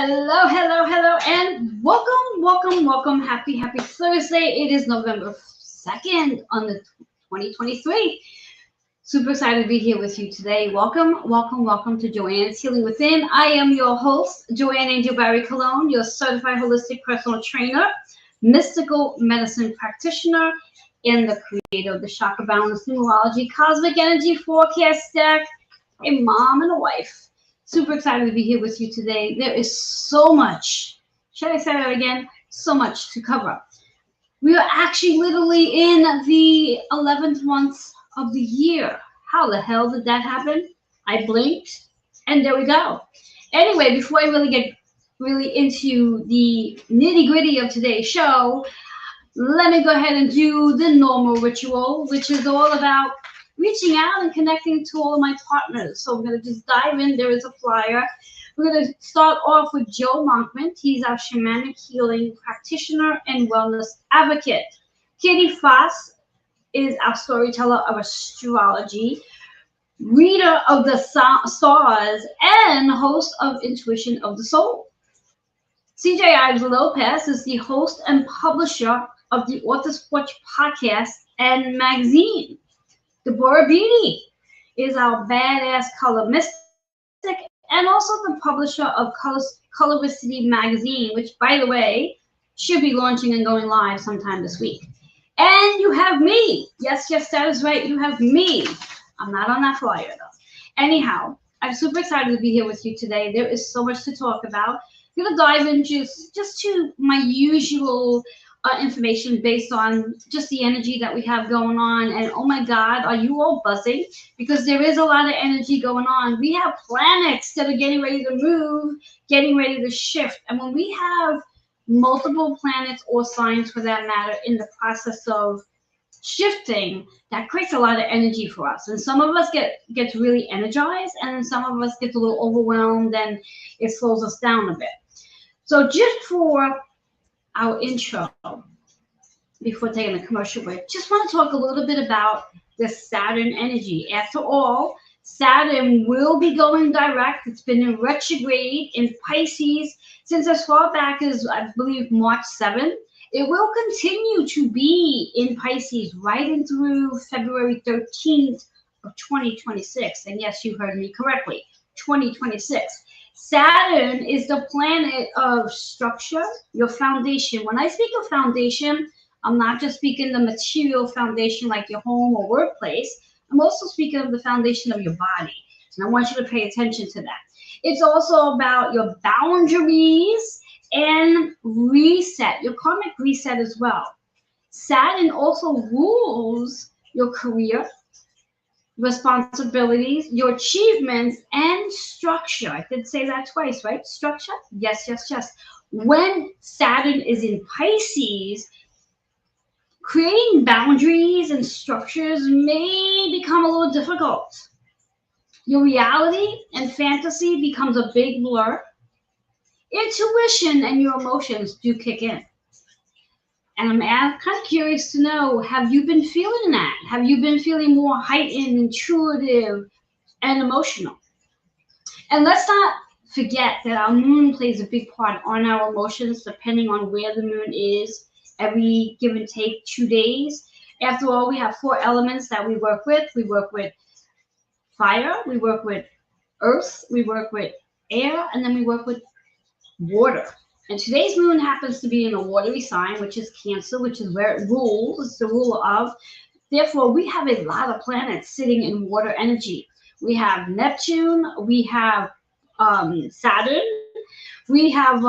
Hello, hello, hello, and welcome. Happy Thursday. It is November 2nd on the 2023. Super excited to be here with you today. Welcome to Joanne's Healing Within. I am your host, Joanne Angel Barry Cologne, your certified holistic personal trainer, mystical medicine practitioner, and the creator of the Chakra Balance Numerology Cosmic Energy Forecast Deck, a mom and a wife. Super excited to be here with you today. There is so much. Should I say that again? So much to cover. We are actually literally in the 11th month of the year. How the hell did that happen? I blinked, and there we go. Anyway, before I really get into the nitty gritty of today's show, let me go ahead and do the normal ritual, which is all about reaching out and connecting to all of my partners. So I'm going to just dive in. There is a flyer. We're going to start off with Joe Monkman. He's our shamanic healing practitioner and wellness advocate. Kitty Foss is our storyteller of astrology, reader of the stars, and host of Intuition of the Soul. CJ Ives Lopez is the host and publisher of the Author Sports podcast and magazine. Deborah Beatty is our badass color mystic and also the publisher of Coloricity magazine, which, by the way, should be launching and going live sometime this week. And you have me. Yes, that is right. You have me. I'm not on that flyer, though. Anyhow, I'm super excited to be here with you today. There is so much to talk about. I'm going to dive into just to my usual information based on just the energy that we have going on. And oh my God, are you all buzzing? Because there is a lot of energy going on. We have planets that are getting ready to move, getting ready to shift. And when we have multiple planets or signs for that matter in the process of shifting, that creates a lot of energy for us. And some of us gets really energized, and some of us gets a little overwhelmed, and it slows us down a bit. So just for our intro, before taking a commercial break, just want to talk a little bit about the Saturn energy. After all, Saturn will be going direct. It's been in retrograde in Pisces since as far back as, I believe, March 7th. It will continue to be in Pisces right in through February 13th of 2026. And yes, you heard me correctly, 2026. Saturn is the planet of structure, your foundation. When I speak of foundation, I'm not just speaking the material foundation like your home or workplace. I'm also speaking of the foundation of your body. And I want you to pay attention to that. It's also about your boundaries and reset, your karmic reset as well. Saturn also rules your career, responsibilities, your achievements, and structure. I did say that twice, right? Structure? Yes. When Saturn is in Pisces, creating boundaries and structures may become a little difficult. Your reality and fantasy becomes a big blur. Intuition and your emotions do kick in. And I'm kind of curious to know, have you been feeling that? Have you been feeling more heightened, intuitive, and emotional? And let's not forget that our moon plays a big part on our emotions, depending on where the moon is every give and take 2 days. After all, we have 4 elements that we work with. We work with fire, we work with earth, we work with air, and then we work with water. And today's moon happens to be in a watery sign, which is Cancer, which is where it rules. It's the ruler of. Therefore, we have a lot of planets sitting in water energy. We have Neptune, we have Saturn, we have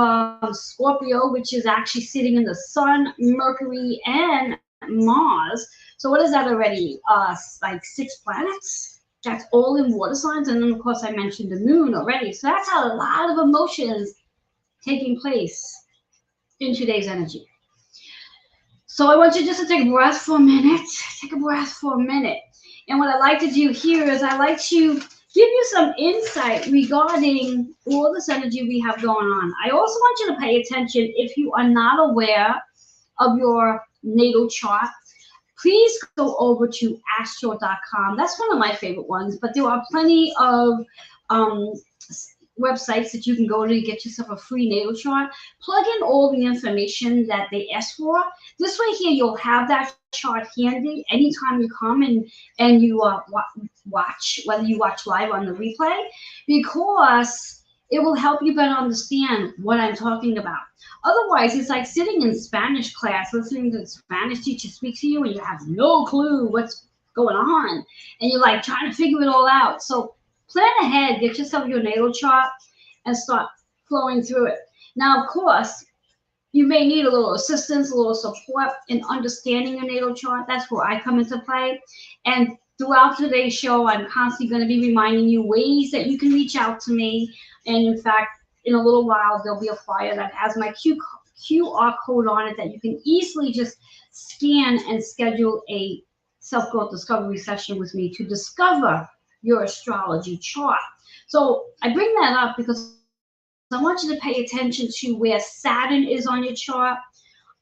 Scorpio, which is actually sitting in the Sun, Mercury, and Mars. So what is that already? Like 6 planets? That's all in water signs. And then, of course, I mentioned the moon already. So that's a lot of emotions taking place in today's energy. So I want you just to take a breath for a minute. Take a breath for a minute. And what I like to do here is I like to give you some insight regarding all this energy we have going on. I also want you to pay attention if you are not aware of your natal chart. Please go over to astro.com. That's one of my favorite ones, but there are plenty of websites that you can go to get yourself a free natal chart. Plug in all the information that they ask for. This way here, you'll have that chart handy anytime you come and you watch, whether you watch live on the replay, because it will help you better understand what I'm talking about. Otherwise, it's like sitting in Spanish class, listening to the Spanish teacher speak to you, and you have no clue what's going on, and you're like trying to figure it all out. So plan ahead, get yourself your natal chart, and start flowing through it. Now, of course, you may need a little assistance, a little support in understanding your natal chart. That's where I come into play. And throughout today's show, I'm constantly going to be reminding you ways that you can reach out to me. And in fact, in a little while, there'll be a flyer that has my QR code on it that you can easily just scan and schedule a self-growth discovery session with me to discover your astrology chart. So I bring that up because I want you to pay attention to where Saturn is on your chart,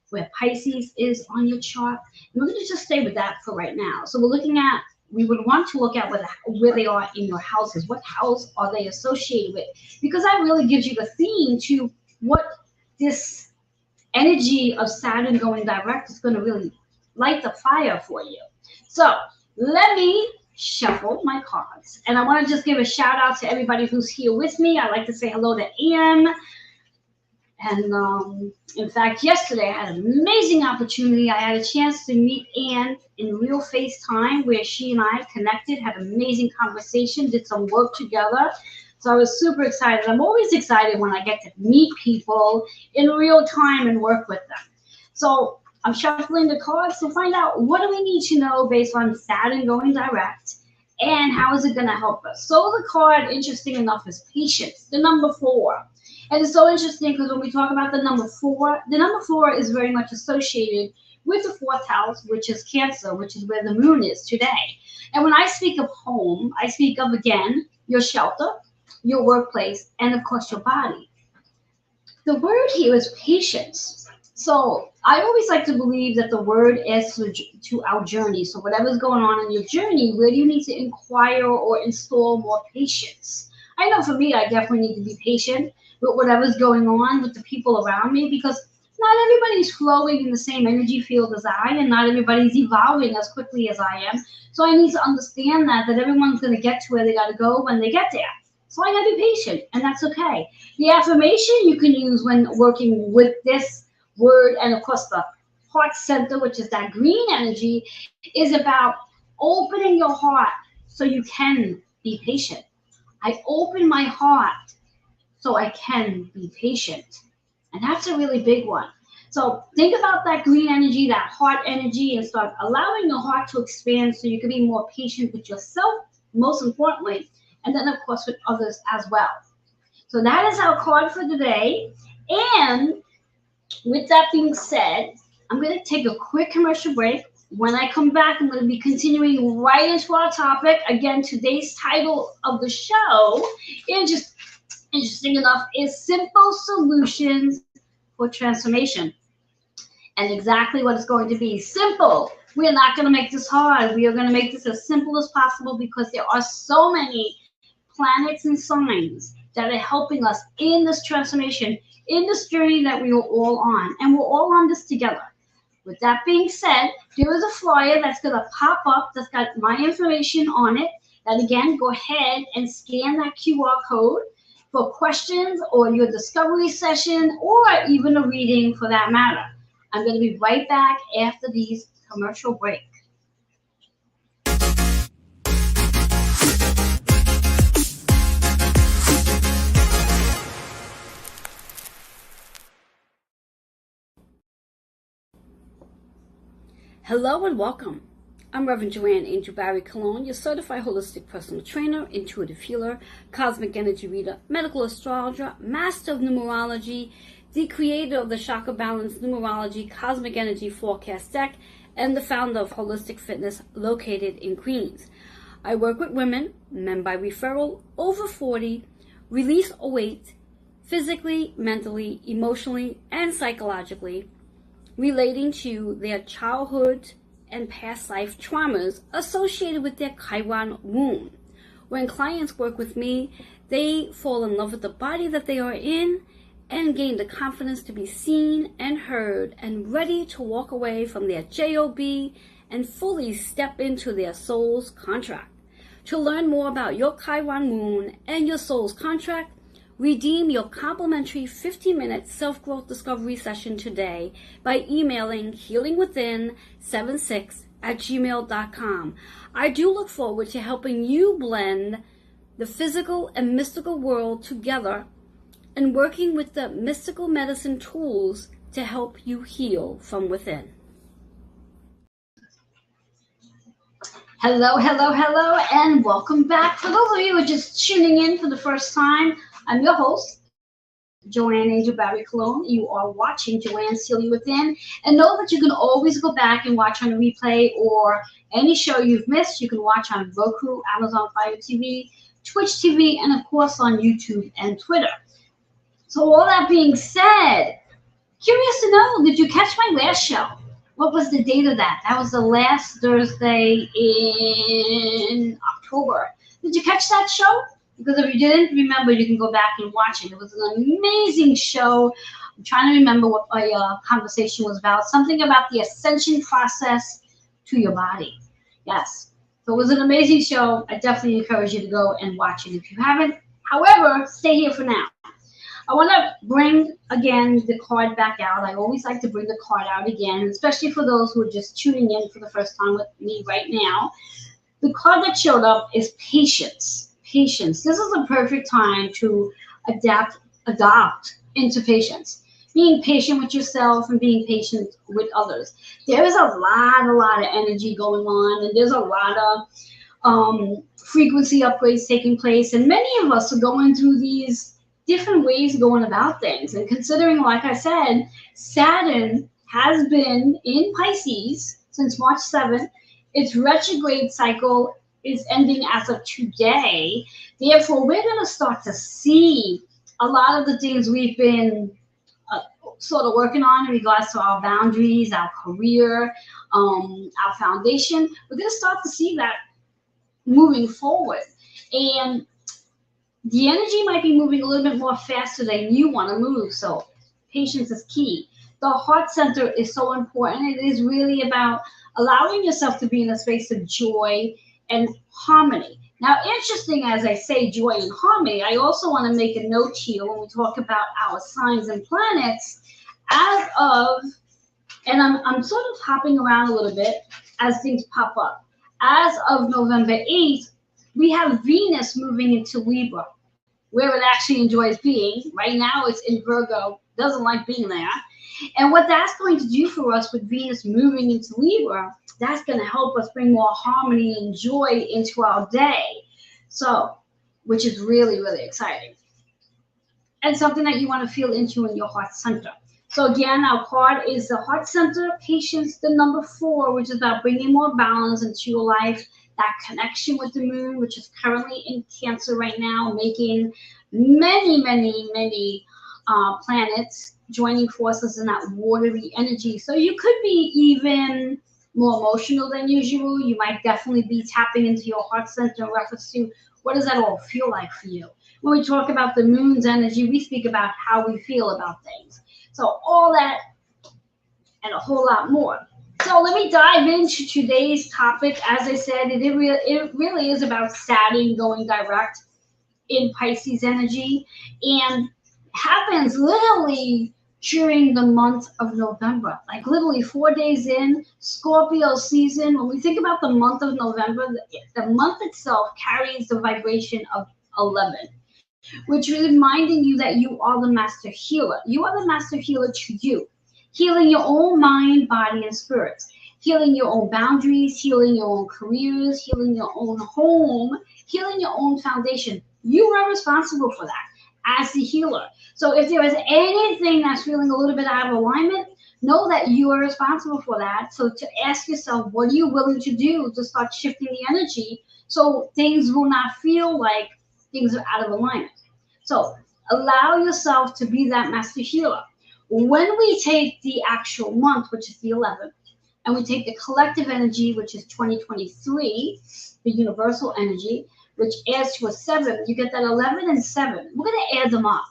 where Pisces is on your chart. And we're going to just stay with that for right now. So we would want to look at where they are in your houses. What house are they associated with? Because that really gives you the theme to what this energy of Saturn going direct is going to really light the fire for you. So let me shuffle my cards. And I want to just give a shout out to everybody who's here with me. I'd like to say hello to Anne. And in fact, yesterday I had an amazing opportunity. I had a chance to meet Anne in real FaceTime where she and I connected, had an amazing conversation, did some work together. So I was super excited. I'm always excited when I get to meet people in real time and work with them. So I'm shuffling the cards to find out what do we need to know based on Saturn going direct and how is it going to help us. So the card, interesting enough, is patience, the number 4. And it's so interesting because when we talk about the number 4 is very much associated with the 4th house, which is Cancer, which is where the moon is today. And when I speak of home, I speak of, again, your shelter, your workplace, and of course your body. The word here is patience. So I always like to believe that the word adds to our journey. So whatever's going on in your journey, where do you need to inquire or install more patience? I know for me, I definitely need to be patient with whatever's going on with the people around me, because not everybody's flowing in the same energy field as I, and not everybody's evolving as quickly as I am. So I need to understand that everyone's going to get to where they got to go when they get there. So I got to be patient, and that's okay. The affirmation you can use when working with this word, and of course the heart center, which is that green energy, is about opening your heart so you can be patient. I open my heart so I can be patient. And that's a really big one. So think about that green energy, that heart energy, and start allowing your heart to expand so you can be more patient with yourself, most importantly, and then of course with others as well. So that is our card for today. And with that being said, I'm going to take a quick commercial break. When I come back, I'm going to be continuing right into our topic. Again, today's title of the show, interesting enough, is Simple Solutions for Transformation. And exactly what it's going to be. Simple. We are not going to make this hard. We are going to make this as simple as possible because there are so many planets and signs that are helping us in this transformation, in this journey that we are all on. And we're all on this together. With that being said, there is a flyer that's going to pop up that's got my information on it. And again, go ahead and scan that QR code for questions or your discovery session or even a reading for that matter. I'm going to be right back after these commercial breaks. Hello and welcome. I'm Reverend Joanne Angel Barry Cologne, your certified holistic personal trainer, intuitive healer, cosmic energy reader, medical astrologer, master of numerology, the creator of the Chakra Balance Numerology Cosmic Energy Forecast Deck, and the founder of Holistic Fitness located in Queens. I work with women, men by referral, over 40, release or weight, physically, mentally, emotionally, and psychologically, relating to their childhood and past life traumas associated with their Chiron womb. When clients work with me, They fall in love with the body that they are in and gain the confidence to be seen and heard and ready to walk away from their job and fully step into their soul's contract. To learn more about your Chiron moon and your soul's contract, redeem your complimentary 15-minute self-growth discovery session today by emailing healingwithin76@gmail.com. I do look forward to helping you blend the physical and mystical world together and working with the mystical medicine tools to help you heal from within. Hello, hello, hello, and welcome back. For those of you who are just tuning in for the first time, I'm your host, Joanne Angel Barry Cologne. You are watching Joanne's Healing Within, and know that you can always go back and watch on a replay, or any show you've missed, you can watch on Roku, Amazon Fire TV, Twitch TV, and of course on YouTube and Twitter. So all that being said, curious to know, did you catch my last show? What was the date of that? That was the last Thursday in October. Did you catch that show? Because if you didn't, remember, you can go back and watch it. It was an amazing show. I'm trying to remember what my conversation was about. Something about the ascension process to your body. Yes. So it was an amazing show. I definitely encourage you to go and watch it if you haven't. However, stay here for now. I want to bring, again, the card back out. I always like to bring the card out again, especially for those who are just tuning in for the first time with me right now. The card that showed up is patience. Patience. This is a perfect time to adopt into patience. Being patient with yourself and being patient with others. There is a lot of energy going on, and there's a lot of frequency upgrades taking place, and many of us are going through these different ways of going about things. And considering, like I said, Saturn has been in Pisces since March 7th. Its retrograde cycle is ending as of today. Therefore, we're going to start to see a lot of the things we've been sort of working on in regards to our boundaries, our career, our foundation. We're going to start to see that moving forward. And the energy might be moving a little bit more faster than you want to move. So patience is key. The heart center is so important. It is really about allowing yourself to be in a space of joy and harmony. Now, interesting, as I say joy and harmony, I also want to make a note here when we talk about our signs and planets as of, and I'm sort of hopping around a little bit as things pop up. As of November 8th, we have Venus moving into Libra, where it actually enjoys being. Right now it's in Virgo, doesn't like being there. And what that's going to do for us with Venus moving into Libra, that's going to help us bring more harmony and joy into our day. So, which is really, really exciting. And something that you want to feel into in your heart center. So again, our card is the heart center, patience, the number 4, which is about bringing more balance into your life. That connection with the moon, which is currently in Cancer right now, making many planets joining forces in that watery energy. So you could be even more emotional than usual. You might definitely be tapping into your heart center in reference to what does that all feel like for you. When we talk about the moon's energy, we speak about how we feel about things. So all that and a whole lot more. So let me dive into today's topic. As I said, it really is about Saturn going direct in Pisces energy, and happens literally during the month of November, like literally 4 days in Scorpio season. When we think about the month of November, the month itself carries the vibration of 11, which is reminding you that you are the master healer. You are the master healer to you. Healing your own mind, body, and spirit. Healing your own boundaries, healing your own careers, healing your own home, healing your own foundation. You are responsible for that as the healer. So if there is anything that's feeling a little bit out of alignment, know that you are responsible for that. So to ask yourself, what are you willing to do to start shifting the energy so things will not feel like things are out of alignment? So allow yourself to be that master healer. When we take the actual month, which is the 11th, and we take the collective energy, which is 2023, the universal energy, which adds to a 7. You get that 11 and 7. We're going to add them up.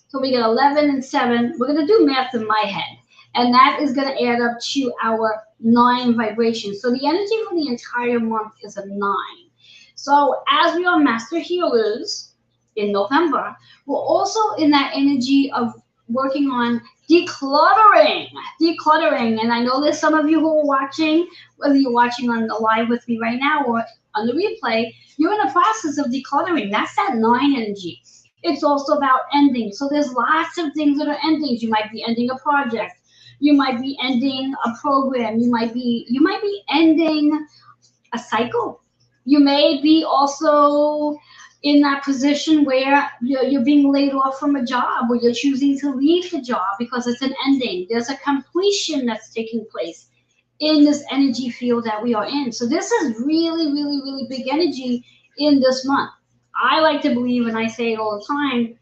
So we get 11 and 7. We're going to do math in my head. And that is going to add up to our 9 vibrations. So the energy for the entire month is a 9. So as we are master healers in November, we're also in that energy of working on decluttering. And I know there's some of you who are watching, whether you're watching on the live with me right now or on the replay, you're in the process of decluttering. That's that 9 energy. It's also about ending. So there's lots of things that are endings. You might be ending a project. You might be ending a program. You might be ending a cycle. You may be also in that position where you're being laid off from a job, or you're choosing to leave the job because it's an ending. There's a completion that's taking place in this energy field that we are in. So this is really, really, really big energy in this month. I like to believe, and I say it all the time,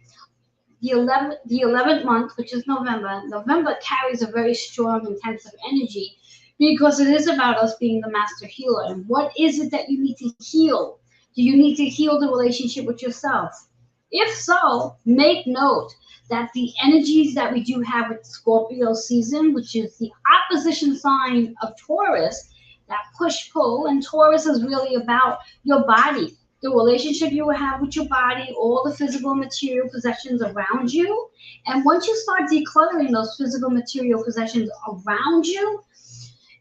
the 11th month, which is November carries a very strong, intensive energy because it is about us being the master healer. And what is it that you need to heal? Do you need to heal the relationship with yourself? If so, make note that the energies that we do have with Scorpio season, which is the opposition sign of Taurus, that push-pull, and Taurus is really about your body, the relationship you will have with your body, all the physical material possessions around you. And once you start decluttering those physical material possessions around you,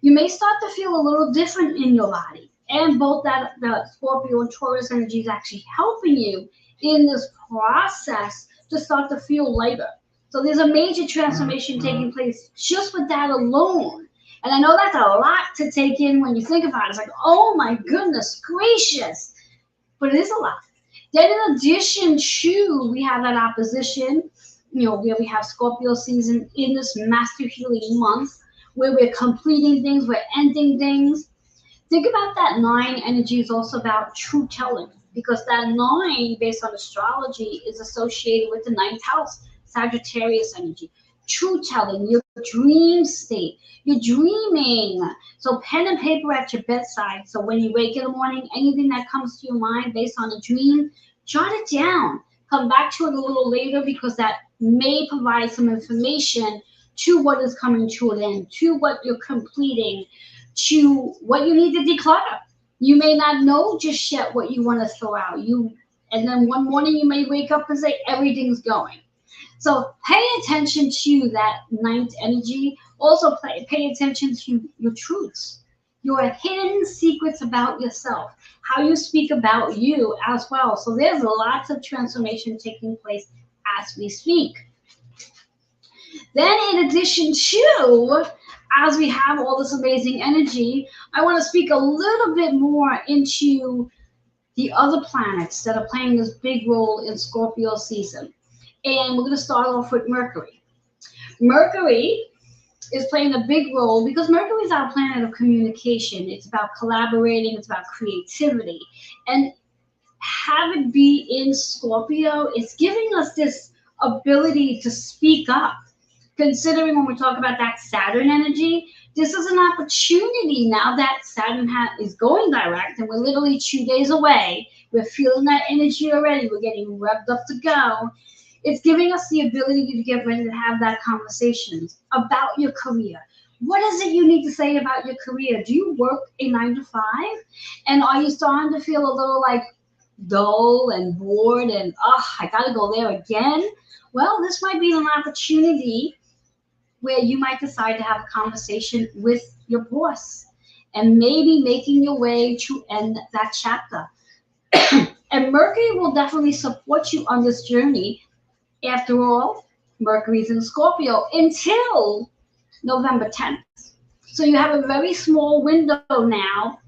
you may start to feel a little different in your body. And both that the Scorpio and Taurus energy is actually helping you in this process to start to feel lighter. So there's a major transformation taking place just with that alone. And I know that's a lot to take in when you think about it. It's like, oh my goodness gracious. But it is a lot. Then in addition to, we have that opposition, where we have Scorpio season in this master healing month, where we're completing things, we're ending things. Think about that 9 energy is also about truth telling, because that 9, based on astrology, is associated with the 9th house, Sagittarius energy. Truth telling, your dream state, you're dreaming. So pen and paper at your bedside. So when you wake in the morning, anything that comes to your mind based on a dream, jot it down. Come back to it a little later, because that may provide some information to what is coming to an end, to what you're completing, to what you need to declutter. You may not know just yet what you want to throw out. And then one morning you may wake up and say everything's going. So pay attention to that 9th energy. Also pay attention to your truths, your hidden secrets about yourself, how you speak about you as well. So there's lots of transformation taking place as we speak. Then in addition to, as we have all this amazing energy, I want to speak a little bit more into the other planets that are playing this big role in Scorpio season. And we're going to start off with Mercury. Mercury is playing a big role because Mercury is our planet of communication. It's about collaborating. It's about creativity. And have it be in Scorpio, it's giving us this ability to speak up. Considering when we talk about that Saturn energy, this is an opportunity now that Saturn is going direct, and we're literally 2 days away. We're feeling that energy already. We're getting revved up to go. It's giving us the ability to get ready to have that conversation about your career. What is it you need to say about your career? Do you work a 9 to 5? And are you starting to feel a little like dull and bored and, I got to go there again? Well, this might be an opportunity where you might decide to have a conversation with your boss and maybe making your way to end that chapter. And Mercury will definitely support you on this journey. After all, Mercury's in Scorpio until November 10th. So you have a very small window now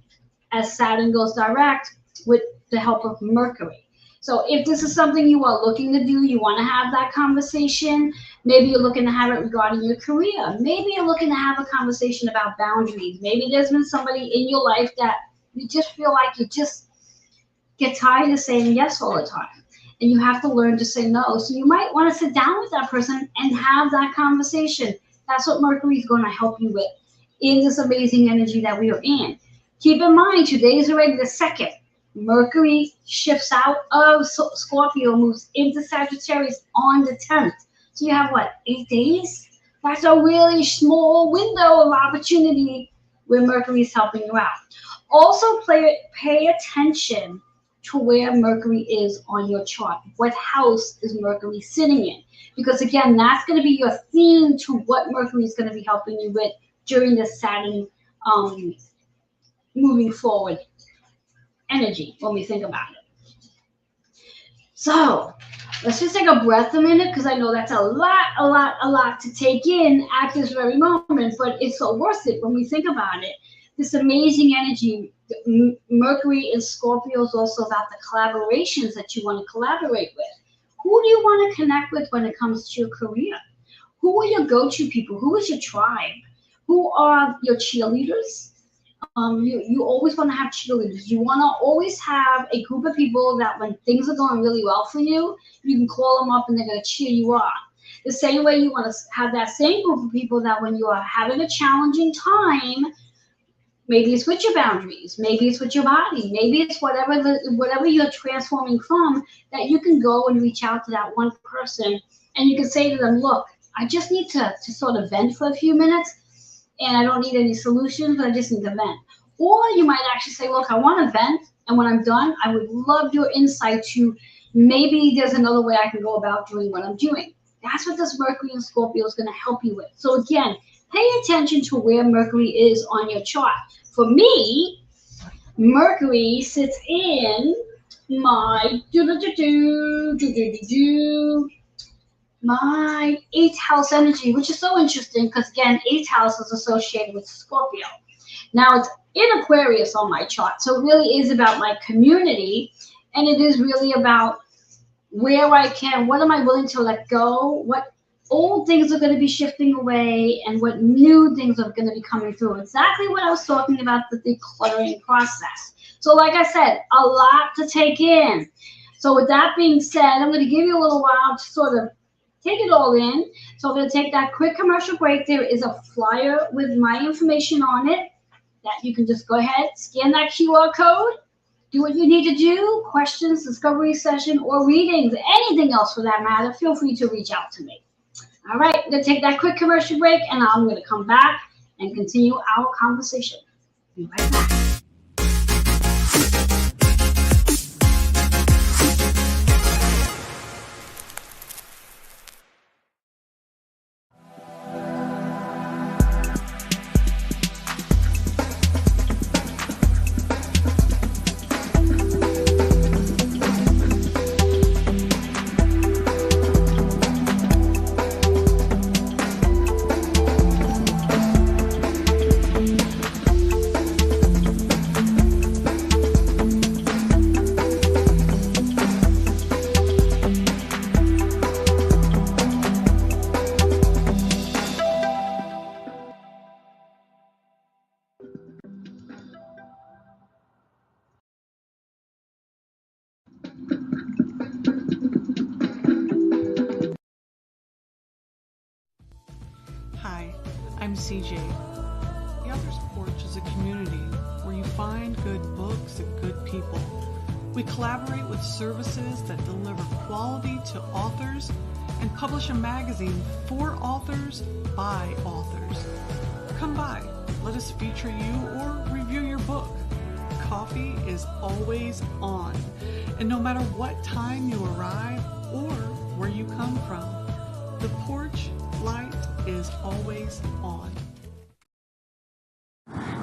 as Saturn goes direct with the help of Mercury. So if this is something you are looking to do, you want to have that conversation, maybe you're looking to have it regarding your career. Maybe you're looking to have a conversation about boundaries. Maybe there's been somebody in your life that you just feel like you just get tired of saying yes all the time. And you have to learn to say no. So you might want to sit down with that person and have that conversation. That's what Mercury is going to help you with in this amazing energy that we are in. Keep in mind, today is already the 2nd. Mercury shifts out of Scorpio, moves into Sagittarius on the 10th. So you have what, 8 days? That's a really small window of opportunity where Mercury is helping you out. Also, pay attention to where Mercury is on your chart. What house is Mercury sitting in? Because again, that's going to be your theme to what Mercury is going to be helping you with during the Saturn moving forward energy when we think about it. So let's just take a breath a minute, because I know that's a lot to take in at this very moment, but it's so worth it when we think about it. This amazing energy. Mercury in Scorpio is also about the collaborations that you want to collaborate with. Who do you want to connect with when it comes to your career? Who are your go-to people? Who is your tribe? Who are your cheerleaders? You always want to have cheerleaders. You want to always have a group of people that when things are going really well for you, you can call them up and they're going to cheer you on. The same way you want to have that same group of people that when you are having a challenging time, maybe it's with your boundaries, maybe it's with your body, maybe it's whatever you're transforming from, that you can go and reach out to that one person and you can say to them, look, I just need to sort of vent for a few minutes, and I don't need any solutions, but I just need to vent. Or you might actually say, look, I want to vent, and when I'm done, I would love your insight to maybe there's another way I can go about doing what I'm doing. That's what this Mercury in Scorpio is going to help you with. So again, pay attention to where Mercury is on your chart. For me, Mercury sits in my my 8th house energy, which is so interesting because again, 8th house is associated with Scorpio. Now it's in Aquarius on my chart, so it really is about my community, and it is really about where I can, what am I willing to let go, what old things are going to be shifting away, and what new things are going to be coming through. Exactly what I was talking about, the decluttering process. So like I said, a lot to take in. So with that being said, I'm going to give you a little while to sort of take it all in. So I'm going to take that quick commercial break. There is a flyer with my information on it that you can just go ahead, scan that QR code, do what you need to do, questions, discovery session, or readings, anything else for that matter, feel free to reach out to me. All right, I'm going to take that quick commercial break, and I'm going to come back and continue our conversation. Be right back. Hi, I'm CJ. The Author's Porch is a community where you find good books and good people. We collaborate with services that deliver quality to authors and publish a magazine for authors by authors. Come by, let us feature you or review your book. Coffee is always on, and no matter what time you arrive or where you come from, the porch light is always on.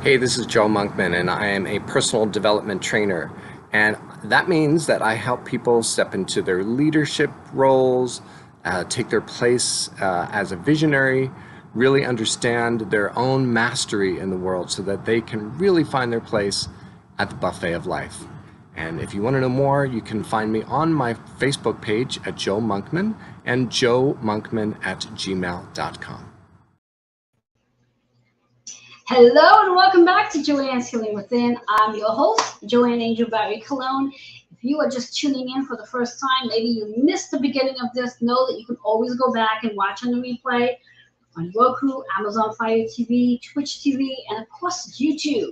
Hey, this is Joe Monkman, and I am a personal development trainer. And that means that I help people step into their leadership roles, take their place as a visionary, really understand their own mastery in the world so that they can really find their place at the buffet of life. And if you want to know more, you can find me on my Facebook page at Joe Monkman and joemonkman@gmail.com. Hello and welcome back to Joanne's Healing Within. I'm your host, Joanne Angel Barry Cologne. If you are just tuning in for the first time, maybe you missed the beginning of this, know that you can always go back and watch on the replay. on Roku, Amazon Fire TV, Twitch TV, and of course YouTube.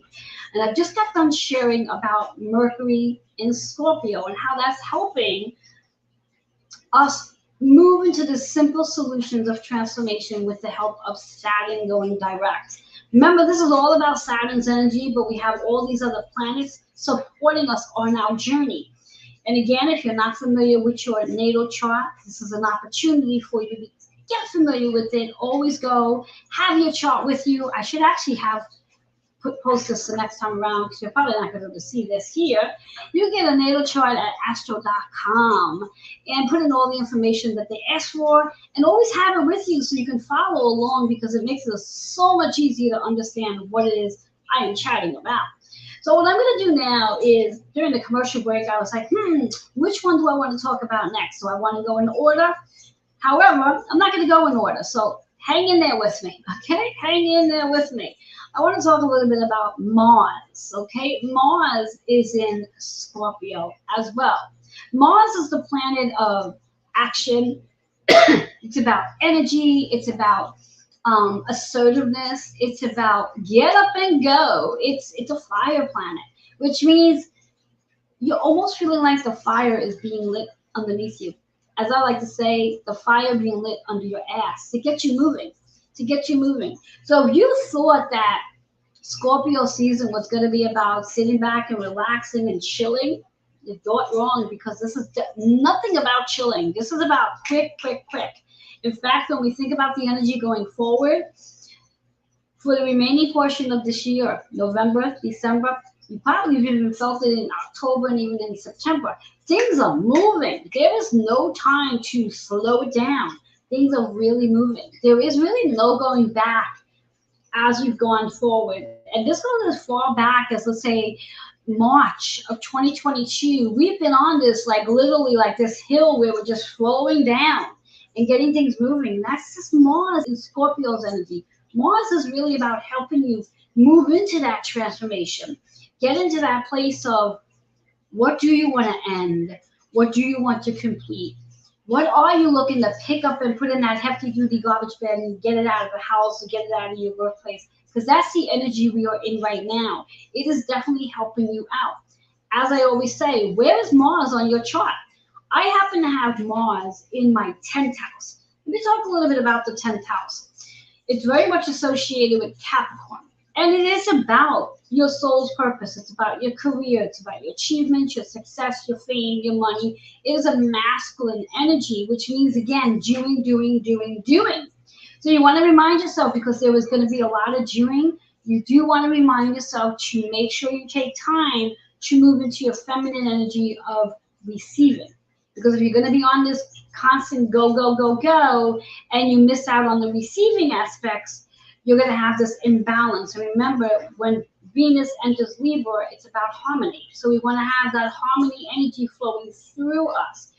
And I just got done sharing about Mercury in Scorpio and how that's helping us move into the simple solutions of transformation with the help of Saturn going direct. Remember, this is all about Saturn's energy, but we have all these other planets supporting us on our journey. And again, if you're not familiar with your natal chart, this is an opportunity for you to get familiar with it. Always go, have your chart with you. I should actually have post this the next time around because you're probably not going to be able to see this here. You get a natal chart at astro.com and put in all the information that they ask for, and always have it with you so you can follow along, because it makes it so much easier to understand what it is I am chatting about. So what I'm going to do now is, during the commercial break, I was like, which one do I want to talk about next? Do I want to go in order? However, I'm not going to go in order, so hang in there with me, okay? Hang in there with me. I want to talk a little bit about Mars, okay? Mars is in Scorpio as well. Mars is the planet of action. It's about energy. It's about assertiveness. It's about get up and go. It's a fire planet, which means you're almost feeling like the fire is being lit underneath you. As I like to say, the fire being lit under your ass to get you moving, to get you moving. So if you thought that Scorpio season was going to be about sitting back and relaxing and chilling, you thought wrong, because this is nothing about chilling. This is about quick, quick, quick. In fact, when we think about the energy going forward, for the remaining portion of this year, November, December, you probably even felt it in October and even in September. Things are moving. There is no time to slow down. Things are really moving. There is really no going back as we've gone forward. And this goes as far back as, let's say, March of 2022. We've been on this, like literally like this hill where we're just flowing down and getting things moving. That's just Mars and Scorpio's energy. Mars is really about helping you move into that transformation. Get into that place of, what do you want to end? What do you want to complete? What are you looking to pick up and put in that hefty duty garbage bin and get it out of the house or get it out of your workplace? Because that's the energy we are in right now. It is definitely helping you out. As I always say, where is Mars on your chart? I happen to have Mars in my 10th house. Let me talk a little bit about the 10th house. It's very much associated with Capricorn. And it is about your soul's purpose. It's about your career. It's about your achievements, your success, your fame, your money. It is a masculine energy, which means, again, doing, doing, doing, doing. So you want to remind yourself, because there was going to be a lot of doing, you do want to remind yourself to make sure you take time to move into your feminine energy of receiving. Because if you're going to be on this constant go, go, go, go, and you miss out on the receiving aspects, you're going to have this imbalance. And remember, when Venus enters Libra, it's about harmony. So we want to have that harmony energy flowing through us.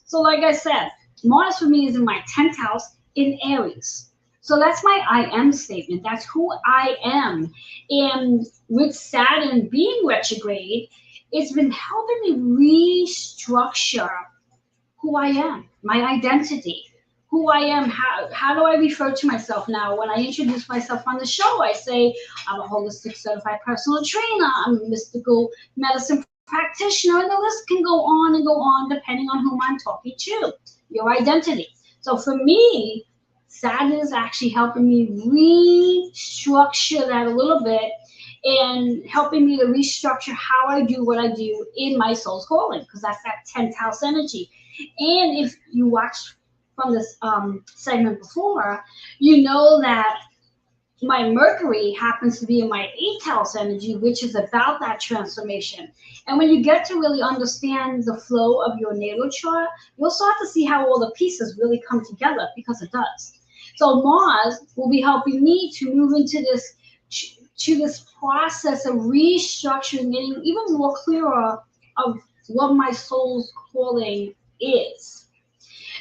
So like I said, Mars for me is in my 10th house in Aries. So that's my I am statement. That's who I am. And with Saturn being retrograde, it's been helping me restructure who I am, my identity. Who I am, how do I refer to myself now? When I introduce myself on the show, I say I'm a holistic certified personal trainer, I'm a mystical medicine practitioner, and the list can go on and go on depending on whom I'm talking to, your identity. So for me, Saturn is actually helping me restructure that a little bit and helping me to restructure how I do what I do in my soul's calling, because that's that 10th house energy. And if you watched from this segment before, you know that my Mercury happens to be in my 8th house energy, which is about that transformation. And when you get to really understand the flow of your natal chart, you'll start to see how all the pieces really come together, because it does. So Mars will be helping me to move into this process of restructuring, getting even more clearer of what my soul's calling is.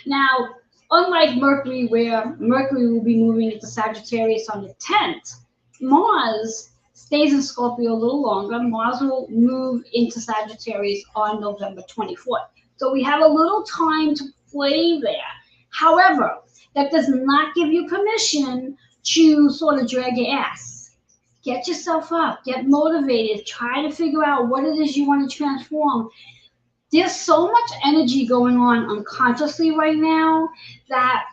Now, unlike Mercury, where Mercury will be moving into Sagittarius on the 10th, Mars stays in Scorpio a little longer. Mars will move into Sagittarius on November 24th. So we have a little time to play there. However, That does not give you permission to sort of drag your ass. Get yourself up, get motivated, try to figure out what it is you want to transform. There's so much energy going on unconsciously right now that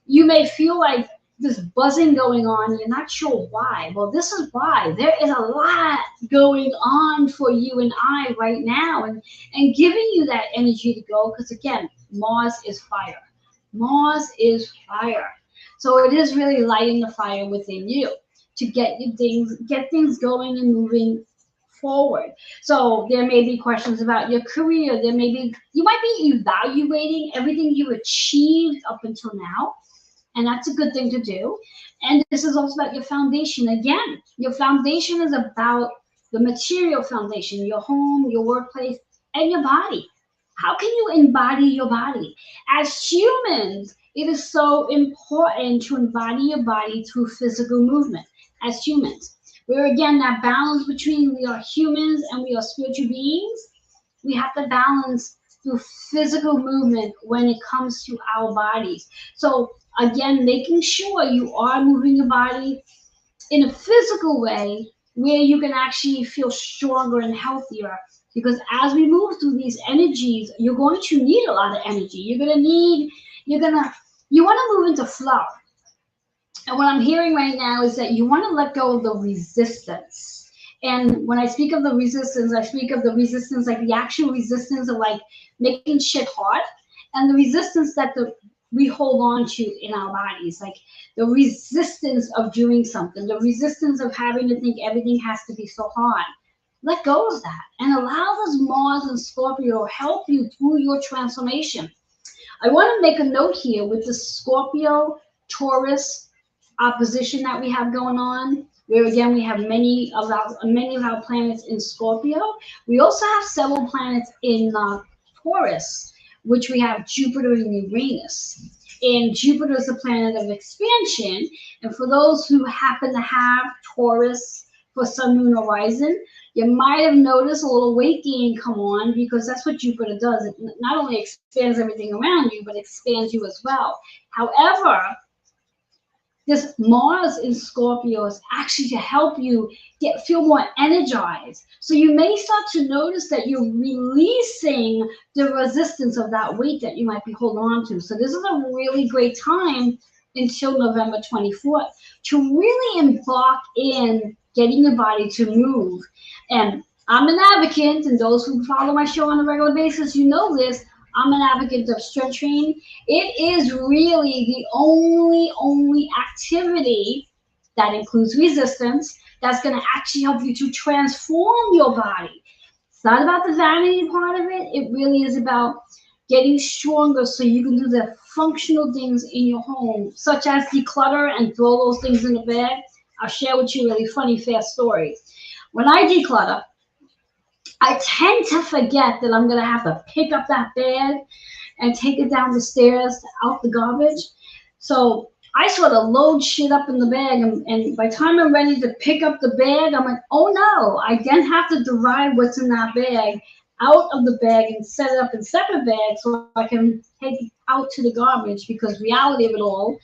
you may feel like this buzzing going on. You're not sure why. Well, this is why. There is a lot going on for you and I right now, and giving you that energy to go. Because again, Mars is fire. Mars is fire. So it is really lighting the fire within you to get things going and moving forward. So there may be questions about your career. You might be evaluating everything you achieved up until now, and that's a good thing to do. And this is also about your foundation. Again, your foundation is about the material foundation, your home, your workplace, and your body. How can you embody your body? As humans, it is so important to embody your body through physical movement as humans. Where again, that balance between we are humans and we are spiritual beings, we have to balance through physical movement when it comes to our bodies. So again, making sure you are moving your body in a physical way where you can actually feel stronger and healthier. Because as we move through these energies, you're going to need a lot of energy. You want to move into flow. And what I'm hearing right now is that you want to let go of the resistance. And when I speak of the resistance, I speak of the resistance, like the actual resistance of like making shit hard, and the resistance that we hold on to in our bodies, like the resistance of doing something, the resistance of having to think everything has to be so hard. Let go of that and allow this Mars and Scorpio to help you through your transformation. I want to make a note here with the Scorpio Taurus opposition that we have going on, where again we have many of our planets in Scorpio. We also have several planets in Taurus, which we have Jupiter and Uranus. And Jupiter is a planet of expansion. And for those who happen to have Taurus for Sun, Moon, horizon, you might have noticed a little weight gain come on, because that's what Jupiter does. It not only expands everything around you, but expands you as well. However, this Mars in Scorpio is actually to help you feel more energized. So you may start to notice that you're releasing the resistance of that weight that you might be holding on to. So this is a really great time until November 24th to really embark in getting your body to move. And I'm an advocate, and those who follow my show on a regular basis, you know this. I'm an advocate of strength training. It is really the only activity that includes resistance that's going to actually help you to transform your body. It's not about the vanity part of it. It really is about getting stronger so you can do the functional things in your home, such as declutter and throw those things in the bag. I'll share with you a really funny, fast story. When I declutter, I tend to forget that I'm going to have to pick up that bag and take it down the stairs out the garbage. So I sort of load shit up in the bag, and by the time I'm ready to pick up the bag, I'm like, oh no, I then have to divide what's in that bag out of the bag and set it up in separate bags so I can take it out to the garbage, because reality of it all,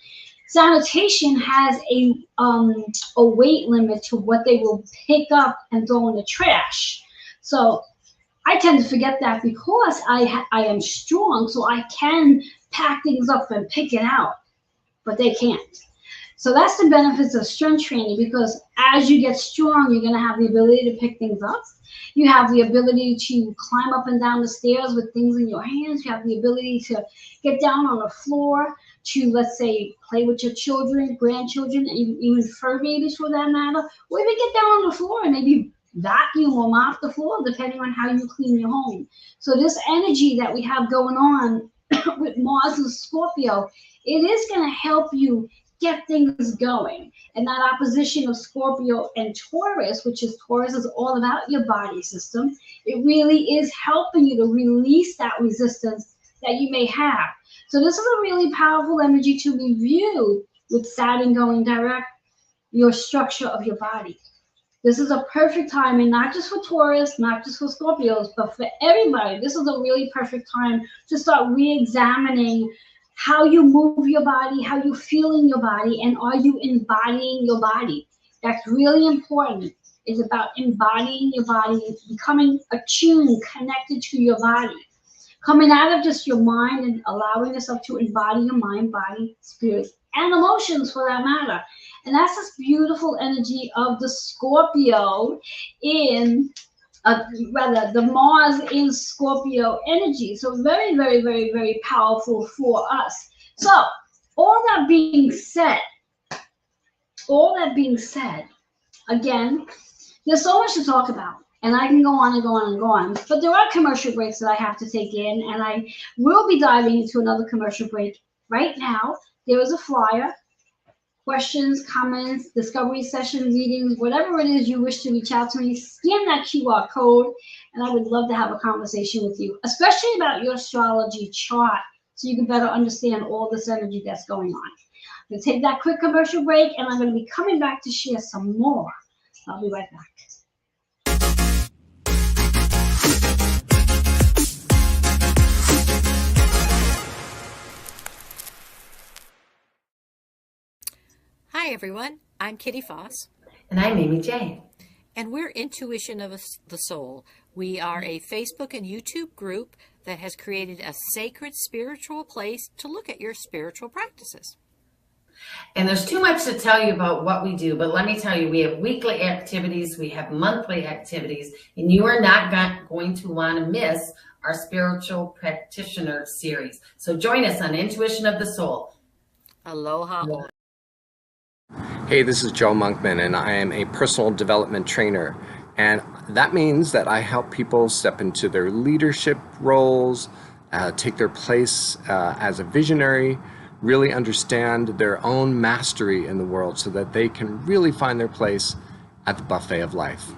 sanitation has a weight limit to what they will pick up and throw in the trash. So I tend to forget that, because I am strong, so I can pack things up and pick it out, but they can't. So that's the benefits of strength training, because as you get strong, you're going to have the ability to pick things up. You have the ability to climb up and down the stairs with things in your hands. You have the ability to get down on the floor to, let's say, play with your children, grandchildren, and even fur babies for that matter, or even get down on the floor and maybe vacuum or mop the floor, depending on how you clean your home. So this energy that we have going on with Mars and Scorpio, it is going to help you get things going. And that opposition of Scorpio and Taurus, Taurus is all about your body system, it really is helping you to release that resistance that you may have. So this is a really powerful energy to review with Saturn going direct, your structure of your body. This is a perfect time, and not just for Taurus, not just for Scorpios, but for everybody. This is a really perfect time to start re-examining how you move your body, how you feel in your body, and are you embodying your body? That's really important. It's about embodying your body, becoming attuned, connected to your body, coming out of just your mind and allowing yourself to embody your mind, body, spirit, and emotions for that matter. And that's this beautiful energy of the Scorpio in, rather, the Mars in Scorpio energy. So very, very, very, very powerful for us. So all that being said, again, there's so much to talk about, and I can go on and go on and go on, but there are commercial breaks that I have to take in, and I will be diving into another commercial break right now. There is a flyer, questions, comments, discovery session, readings, whatever it is you wish to reach out to me, scan that QR code, and I would love to have a conversation with you, especially about your astrology chart, so you can better understand all this energy that's going on. I'm going to take that quick commercial break, and I'm going to be coming back to share some more. I'll be right back. Hi, everyone. I'm Kitty Foss. And I'm Amy J. And we're Intuition of the Soul. We are a Facebook and YouTube group that has created a sacred spiritual place to look at your spiritual practices. And there's too much to tell you about what we do, but let me tell you, we have weekly activities, we have monthly activities, and you are not going to want to miss our spiritual practitioner series. So join us on Intuition of the Soul. Aloha. Hey, this is Joe Monkman, and I am a personal development trainer. And that means that I help people step into their leadership roles, take their place as a visionary, really understand their own mastery in the world so that they can really find their place at the buffet of life.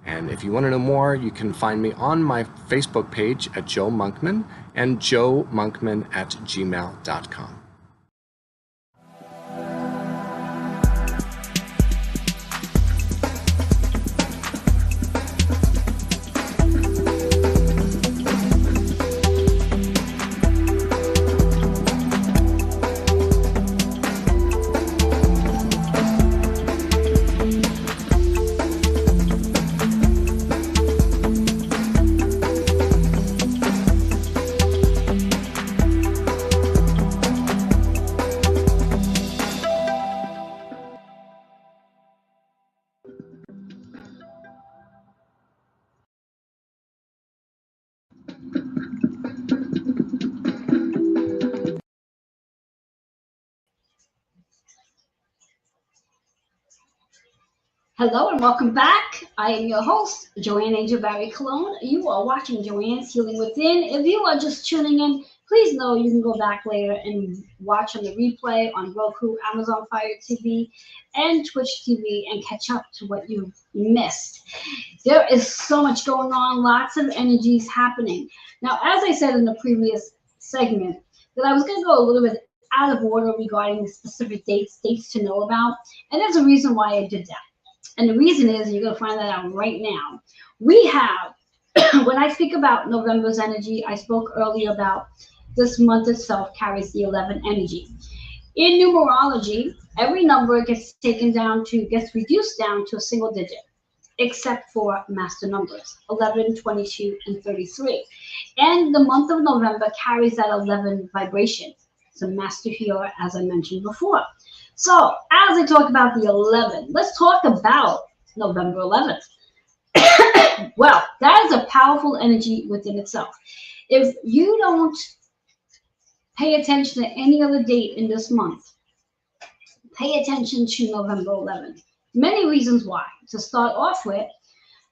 And if you want to know more, you can find me on my Facebook page at Joe Monkman and joemonkman@gmail.com. Hello and welcome back. I am your host, Joanne Angel Barry Cologne. You are watching Joanne's Healing Within. If you are just tuning in, please know you can go back later and watch on the replay on Roku, Amazon Fire TV, and Twitch TV and catch up to what you missed. There is so much going on, lots of energies happening. Now, as I said in the previous segment, that I was going to go a little bit out of order regarding specific dates to know about, and there's a reason why I did that. And the reason is, you're going to find that out right now. We have, when I speak about November's energy, I spoke earlier about this month itself carries the 11 energy. In numerology, every number gets reduced down to a single digit, except for master numbers, 11, 22, and 33. And the month of November carries that 11 vibration. It's a master healer, as I mentioned before. So as I talk about the 11, let's talk about November 11th. Well, that is a powerful energy within itself. If you don't pay attention to any other date in this month, pay attention to November 11th. Many reasons why. To start off with,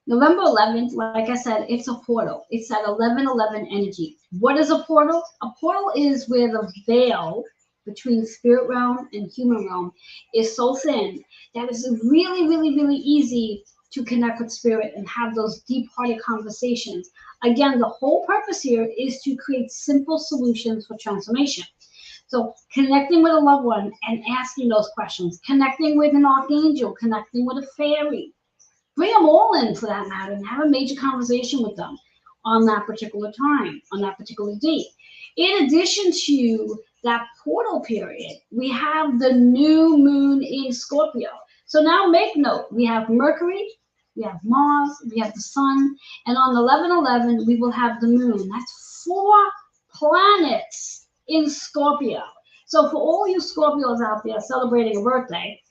November 11th, like I said, it's a portal. It's that 11-11 energy. What is a portal? A portal is where the veil between spirit realm and human realm is so thin that it's really, really, really easy to connect with spirit and have those deep-hearted conversations. Again, the whole purpose here is to create simple solutions for transformation. So connecting with a loved one and asking those questions, connecting with an archangel, connecting with a fairy, bring them all in for that matter and have a major conversation with them on that particular time, on that particular date. In addition to that portal period, we have the new moon in Scorpio. So now make note, we have Mercury, we have Mars, we have the sun, and on 11/11 we will have the moon. That's 4 planets in Scorpio. So for all you Scorpios out there celebrating a birthday,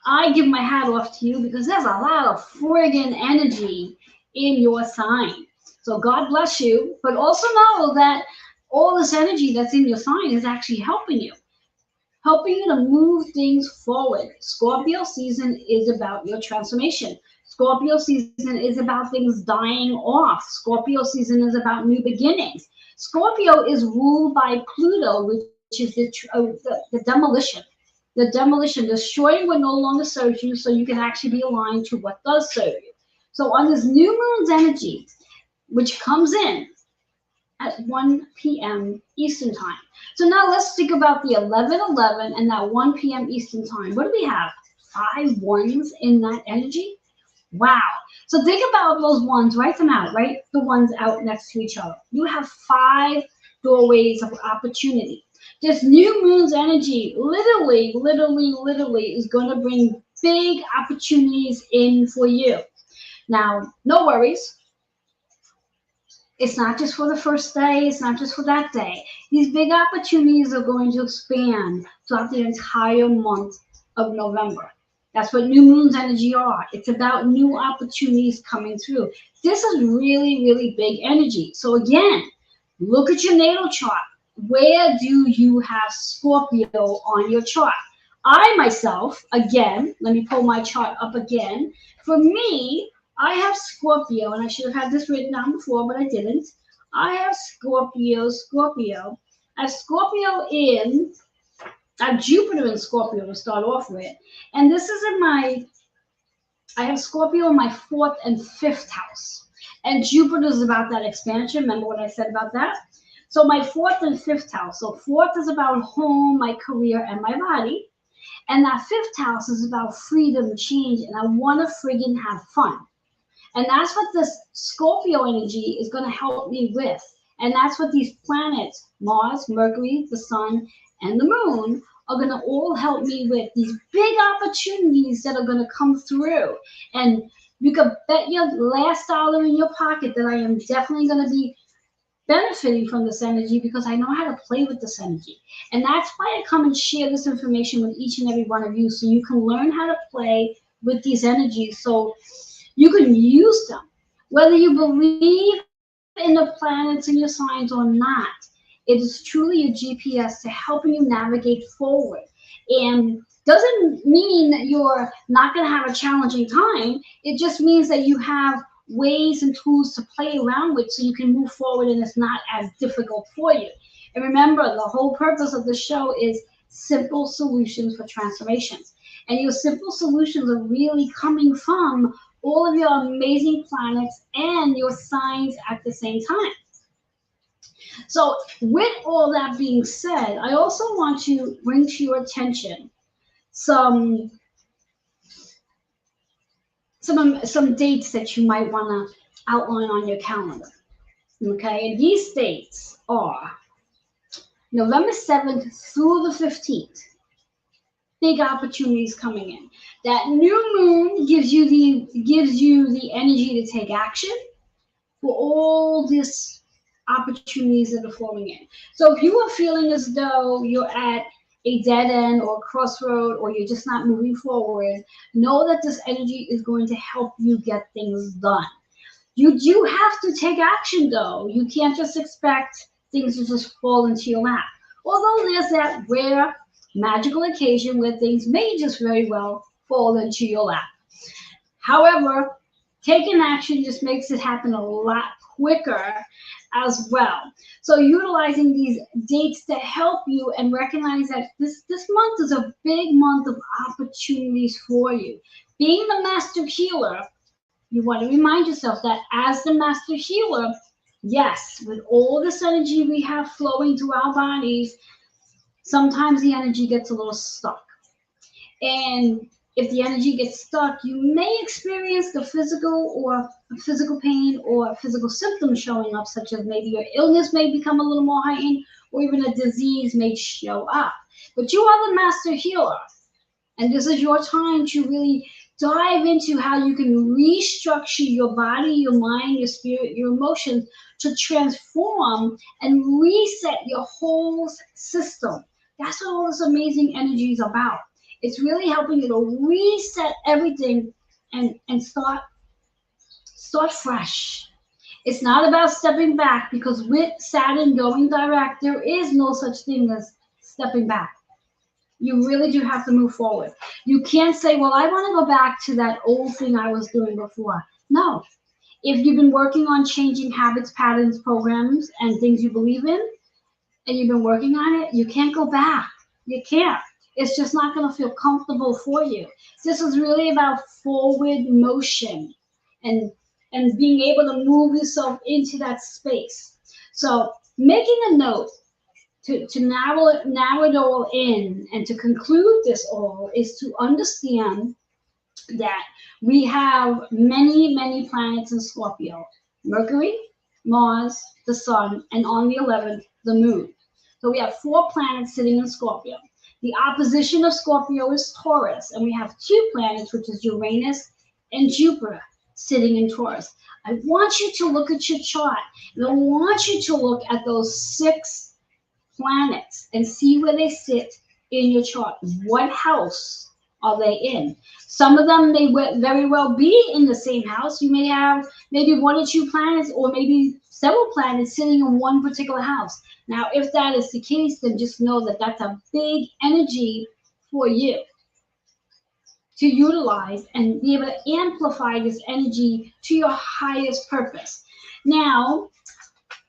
I give my hat off to you because there's a lot of friggin' energy in your sign. So God bless you, but also know that all this energy that's in your sign is actually helping you to move things forward. Scorpio season is about your transformation. Scorpio season is about things dying off. Scorpio season is about new beginnings. Scorpio is ruled by Pluto, which is the demolition. The demolition, destroying what no longer serves you so you can actually be aligned to what does serve you. So on this new moon's energy, which comes in at 1 p.m. Eastern time. So now let's think about the 11/11 and that 1 p.m. Eastern time. What do we have? 5 ones in that energy? Wow. So think about those ones, write them out, write the ones out next to each other. You have 5 doorways of opportunity. This new moon's energy literally is going to bring big opportunities in for you. Now, no worries. It's not just for the first day. It's not just for that day. These big opportunities are going to expand throughout the entire month of November. That's what new moon's energy are. It's about new opportunities coming through. This is really big energy. So again, look at your natal chart. Where do you have Scorpio on your chart? I myself, again, let me pull my chart up again. For me, I have Scorpio, and I should have had this written down before, but I didn't. I have Scorpio. I have Scorpio in, I have Jupiter in Scorpio to start off with. And this is I have Scorpio in my 4th and 5th house. And Jupiter is about that expansion. Remember what I said about that? So my 4th and 5th house. So 4th is about home, my career, and my body. And that 5th house is about freedom, change, and I want to friggin' have fun. And that's what this Scorpio energy is going to help me with. And that's what these planets, Mars, Mercury, the sun, and the moon, are going to all help me with. These big opportunities that are going to come through. And you can bet your last dollar in your pocket that I am definitely going to be benefiting from this energy because I know how to play with this energy. And that's why I come and share this information with each and every one of you so you can learn how to play with these energies so you can use them. Whether you believe in the planets and your signs or not, it is truly a GPS to helping you navigate forward. And doesn't mean that you're not going to have a challenging time. It just means that you have ways and tools to play around with so you can move forward and it's not as difficult for you. And remember, the whole purpose of the show is simple solutions for transformations. And your simple solutions are really coming from all of your amazing planets and your signs at the same time. So with all that being said, I also want to bring to your attention some dates that you might want to outline on your calendar. Okay, and these dates are November 7th through the 15th. Big opportunities coming in. That new moon gives you the energy to take action for all these opportunities that are flowing in. So if you are feeling as though you're at a dead end or a crossroad or you're just not moving forward, know that this energy is going to help you get things done. You do have to take action though. You can't just expect things to just fall into your lap. Although there's that rare magical occasion where things may just very well fall into your lap. However, taking action just makes it happen a lot quicker as well. So utilizing these dates to help you and recognize that this month is a big month of opportunities for you. Being the master healer, you want to remind yourself that as the master healer, yes, with all this energy we have flowing through our bodies, sometimes the energy gets a little stuck. And if the energy gets stuck, you may experience the physical pain or physical symptoms showing up, such as maybe your illness may become a little more heightened, or even a disease may show up. But you are the master healer. And this is your time to really dive into how you can restructure your body, your mind, your spirit, your emotions to transform and reset your whole system. That's what all this amazing energy is about. It's really helping you to reset everything and start fresh. It's not about stepping back, because with Saturn going direct, there is no such thing as stepping back. You really do have to move forward. You can't say, well, I want to go back to that old thing I was doing before. No. If you've been working on changing habits, patterns, programs, and things you believe in, and you've been working on it, you can't go back. You can't. It's just not going to feel comfortable for you. This is really about forward motion and being able to move yourself into that space. So making a note to narrow it all in and to conclude this all is to understand that we have many, many planets in Scorpio. Mercury, Mars, the Sun, and on the 11th, the Moon. So we have 4 planets sitting in Scorpio. The opposition of Scorpio is Taurus, and we have 2 planets, which is Uranus and Jupiter, sitting in Taurus. I want you to look at your chart, and I want you to look at those 6 planets and see where they sit in your chart. What house are they in? Some of them may very well be in the same house. You may have maybe 1 or 2 planets, or maybe several planets sitting in one particular house. Now, if that is the case, then just know that that's a big energy for you to utilize and be able to amplify this energy to your highest purpose. Now,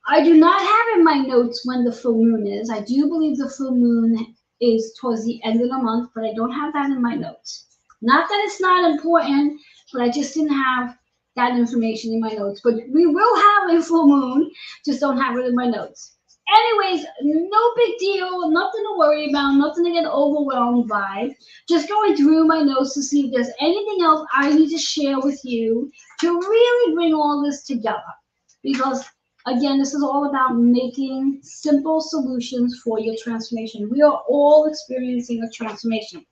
I do not have in my notes when the full moon is. I do believe the full moon is towards the end of the month, but I don't have that in my notes. Not that it's not important, but I just didn't have that information in my notes. But we will have a full moon, just don't have it in my notes. Anyways, no big deal, nothing to worry about, nothing to get overwhelmed by. Just going through my notes to see if there's anything else I need to share with you to really bring all this together. Because again, this is all about making simple solutions for your transformation. We are all experiencing a transformation.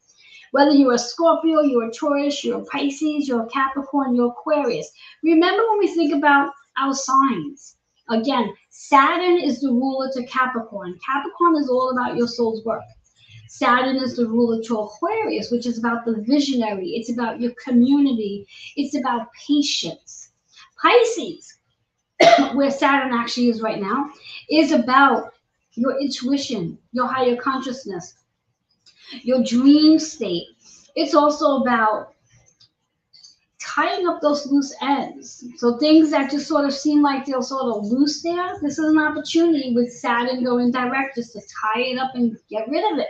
Whether you're a Scorpio, you're a Taurus, you're a Pisces, you're a Capricorn, you're Aquarius. Remember when we think about our signs. Again, Saturn is the ruler to Capricorn. Capricorn is all about your soul's work. Saturn is the ruler to Aquarius, which is about the visionary. It's about your community. It's about patience. Pisces, where Saturn actually is right now, is about your intuition, your higher consciousness, your dream state. It's also about tying up those loose ends. So things that just sort of seem like they're sort of loose there, this is an opportunity with Saturn going direct just to tie it up and get rid of it.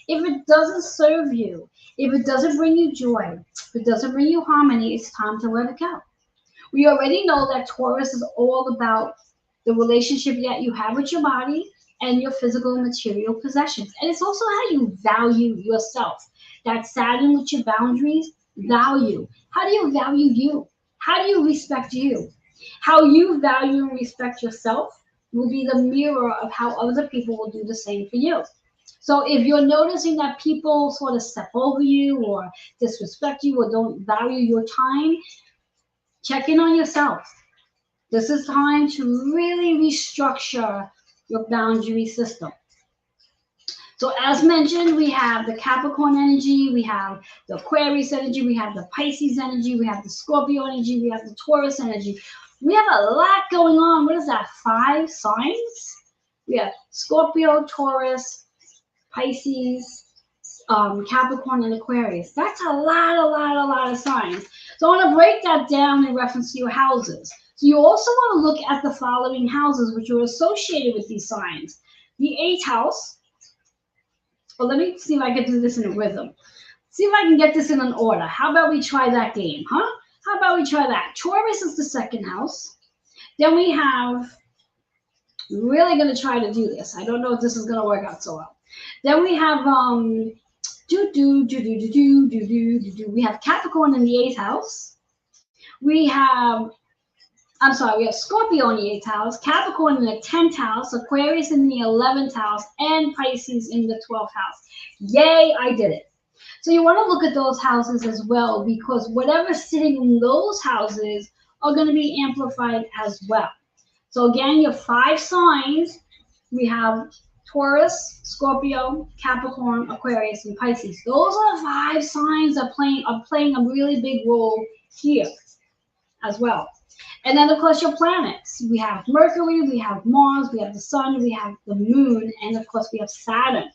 If it doesn't serve you, if it doesn't bring you joy, if it doesn't bring you harmony, it's time to let it go. We already know that Taurus is all about the relationship that you have with your body and your physical and material possessions. And it's also how you value yourself. That Saturn with your boundaries, value. How do you value you? How do you respect you? How you value and respect yourself will be the mirror of how other people will do the same for you. So if you're noticing that people sort of step over you or disrespect you or don't value your time, check in on yourself. This is time to really restructure your boundary system. So as mentioned, we have the Capricorn energy, we have the Aquarius energy, we have the Pisces energy, we have the Scorpio energy, we have the Taurus energy. We have a lot going on. What is that, 5 signs? We have Scorpio, Taurus, Pisces, Capricorn, and Aquarius. That's a lot of signs. So I want to break that down in reference to your houses. So you also want to look at the following houses which are associated with these signs. The 8th house. Well, let me see if I can do this in a rhythm. See if I can get this in an order. How about we try that game, huh? How about we try that? Taurus is the 2nd house. Then we have, I'm really going to try to do this. I don't know if this is going to work out so well. Then we have, we have Capricorn in the 8th house. We have I'm sorry, we have Scorpio in the 8th house, Capricorn in the 10th house, Aquarius in the 11th house, and Pisces in the 12th house. Yay, I did it. So you want to look at those houses as well, because whatever's sitting in those houses are going to be amplified as well. So again, your 5 signs, we have Taurus, Scorpio, Capricorn, Aquarius, and Pisces. Those are the 5 signs that are playing a really big role here as well. And then, of course, your planets. We have Mercury, we have Mars, we have the Sun, we have the Moon, and, of course, we have Saturn.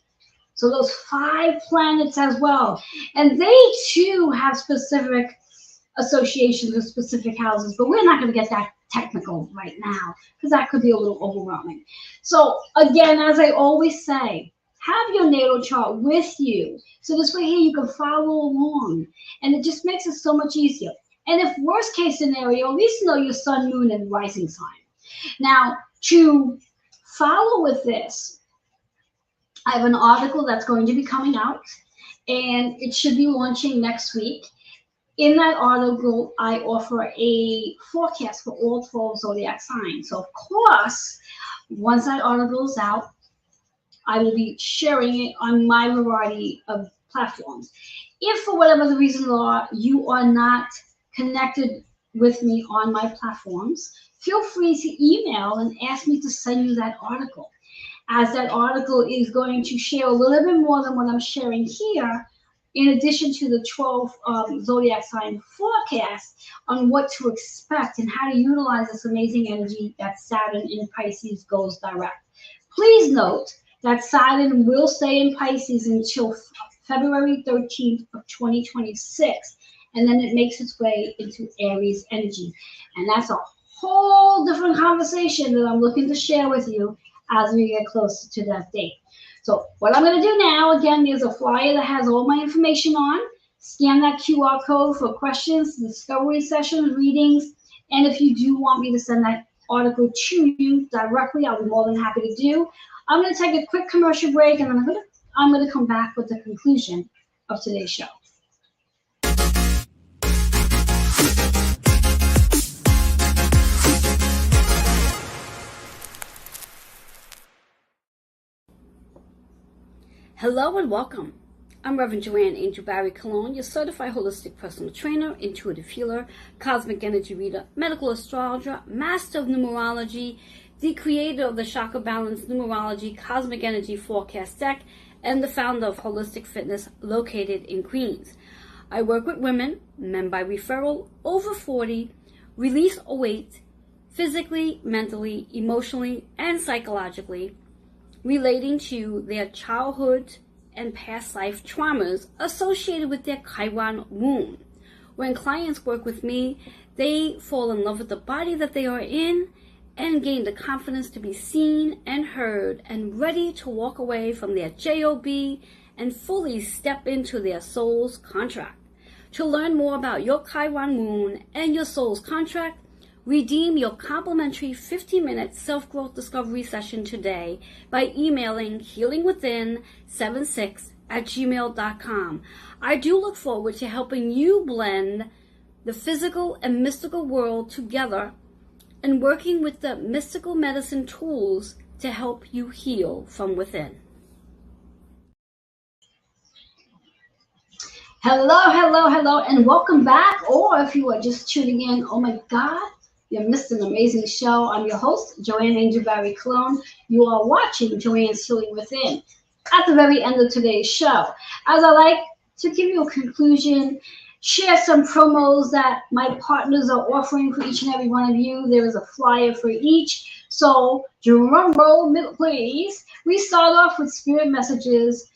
So those 5 planets as well. And they, too, have specific associations with specific houses. But we're not going to get that technical right now, because that could be a little overwhelming. So, again, as I always say, have your natal chart with you. So this way here you can follow along. And it just makes it so much easier. And if worst case scenario, at least know your sun, moon, and rising sign. Now, to follow with this, I have an article that's going to be coming out, and it should be launching next week. In that article, I offer a forecast for all 12 zodiac signs. So, of course, once that article is out, I will be sharing it on my variety of platforms. If for whatever the reason you are not connected with me on my platforms, feel free to email and ask me to send you that article, as that article is going to share a little bit more than what I'm sharing here, in addition to the 12 zodiac sign forecast on what to expect and how to utilize this amazing energy that Saturn in Pisces goes direct. Please note that Saturn will stay in Pisces until February 13th of 2026. And then it makes its way into Aries energy. And that's a whole different conversation that I'm looking to share with you as we get closer to that date. So what I'm going to do now, again, there's a flyer that has all my information on. Scan that QR code for questions, discovery sessions, readings. And if you do want me to send that article to you directly, I'll be more than happy to do. I'm going to take a quick commercial break, and then I'm going to come back with the conclusion of today's show. Hello and welcome. I'm Reverend Joanne Angel Barry Cologne, your certified holistic personal trainer, intuitive healer, cosmic energy reader, medical astrologer, master of numerology, the creator of the Chakra Balance Numerology Cosmic Energy Forecast deck, and the founder of Holistic Fitness located in Queens. I work with women, men by referral, over 40, release or weight, physically, mentally, emotionally, and psychologically, relating to their childhood and past life traumas associated with their Chiron wound. When clients work with me, they fall in love with the body that they are in and gain the confidence to be seen and heard and ready to walk away from their job and fully step into their soul's contract. To learn more about your Chiron wound and your soul's contract, redeem your complimentary 15-minute self-growth discovery session today by emailing healingwithin76@gmail.com. I do look forward to helping you blend the physical and mystical world together and working with the mystical medicine tools to help you heal from within. Hello, and welcome back. Or if you are just tuning in, oh my God, you missed an amazing show. I'm your host, Joanne Angel Barry Cologne. You are watching Joanne's Healing Within. At the very end of today's show, as I like to give you a conclusion, share some promos that my partners are offering for each and every one of you. There is a flyer for each. So drum roll, please. We start off with Spirit Messages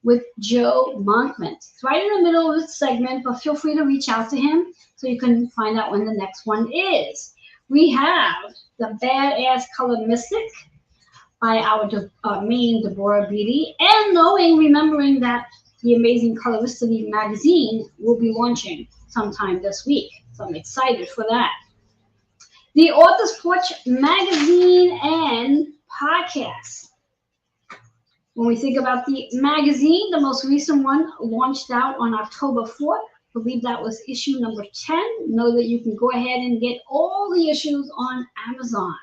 with Joe Monkman. It's right in the middle of the segment, but feel free to reach out to him so you can find out when the next one is. We have the Badass Color Mystic by our main Deborah Beatty, and remembering that the Amazing Coloricity magazine will be launching sometime this week. So I'm excited for that. The Author's Porch magazine and podcast. When we think about the magazine, the most recent one launched out on October 4th. believe that was issue number 10. Know that you can go ahead and get all the issues on Amazon.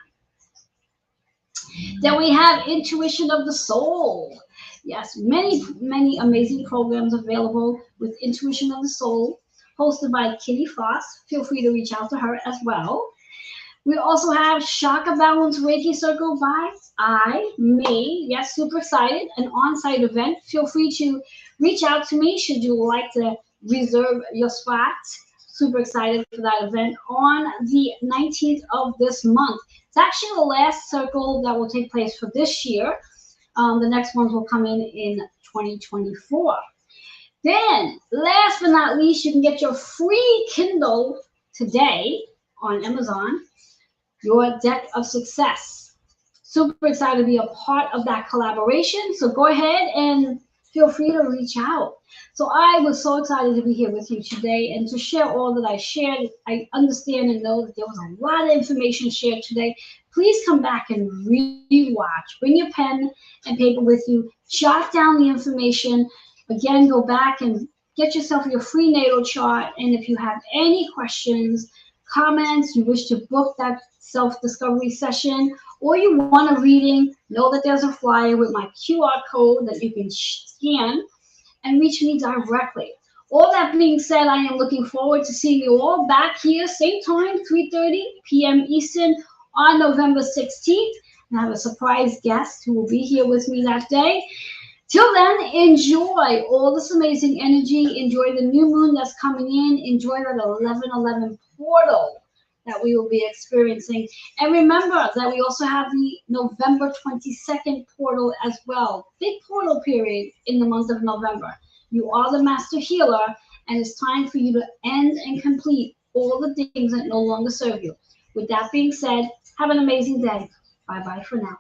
Then we have Intuition of the Soul. Yes, many amazing programs available with Intuition of the Soul, hosted by Kitty Foss. Feel free to reach out to her as well. We also have Chakra Balance Reiki Circle by Me. Yes, super excited. An on-site event. Feel free to reach out to me should you like to reserve your spot. Super excited for that event on the 19th of this month. It's actually the last circle that will take place for this year. The next ones will come in 2024. Then, last but not least, you can get your free Kindle today on Amazon, Your Deck of Success. Super excited to be a part of that collaboration. So go ahead and feel free to reach out. So I was so excited to be here with you today and to share all that I shared. I understand and know that there was a lot of information shared today. Please come back and rewatch. Bring your pen and paper with you. Jot down the information. Again, go back and get yourself your free natal chart. And if you have any questions, comments, you wish to book that self-discovery session, or you want a reading, know that there's a flyer with my QR code that you can scan and reach me directly. All that being said, I am looking forward to seeing you all back here, same time, 3:30 p.m. Eastern on November 16th. And I have a surprise guest who will be here with me that day. Till then, enjoy all this amazing energy. Enjoy the new moon that's coming in. Enjoy that 11/11 portal that we will be experiencing. And remember that we also have the November 22nd portal as well. Big portal period in the month of November. You are the master healer, and it's time for you to end and complete all the things that no longer serve you. With that being said, have an amazing day. Bye-bye for now.